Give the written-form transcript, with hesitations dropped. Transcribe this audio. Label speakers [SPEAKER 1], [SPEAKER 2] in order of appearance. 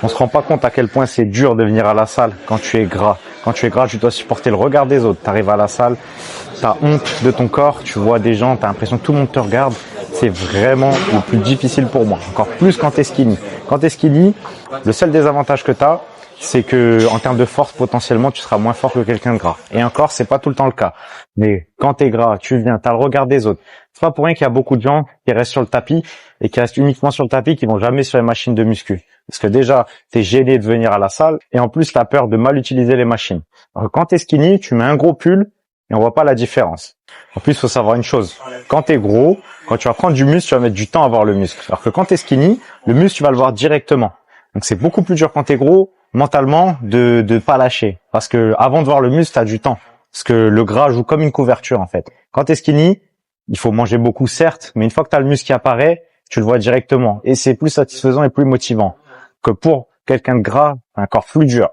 [SPEAKER 1] On se rend pas compte à quel point c'est dur de venir à la salle quand tu es gras. Quand tu es gras, tu dois supporter le regard des autres. Tu arrives à la salle, tu as honte de ton corps, tu vois des gens, tu as l'impression que tout le monde te regarde. C'est vraiment le plus difficile pour moi. Encore plus quand tu es skinny. Quand tu es skinny, le seul désavantage que tu as, c'est que en termes de force, potentiellement, tu seras moins fort que quelqu'un de gras. Et encore, c'est pas tout le temps le cas. Mais quand t'es gras, tu viens, t'as le regard des autres. C'est pas pour rien qu'il y a beaucoup de gens qui restent sur le tapis et qui restent uniquement sur le tapis, qui vont jamais sur les machines de muscu. Parce que déjà, t'es gêné de venir à la salle et en plus, t'as peur de mal utiliser les machines. Alors, quand t'es skinny, tu mets un gros pull et on voit pas la différence. En plus, il faut savoir une chose. Quand t'es gros, quand tu vas prendre du muscle, tu vas mettre du temps à voir le muscle. Alors que quand t'es skinny, le muscle, tu vas le voir directement. Donc, c'est beaucoup plus dur quand t'es gros, mentalement, de pas lâcher. Parce que avant de voir le muscle, t'as du temps. Parce que le gras joue comme une couverture, en fait. Quand t'es skinny, il faut manger beaucoup, certes, mais une fois que t'as le muscle qui apparaît, tu le vois directement. Et c'est plus satisfaisant et plus motivant que pour quelqu'un de gras, un corps plus dur.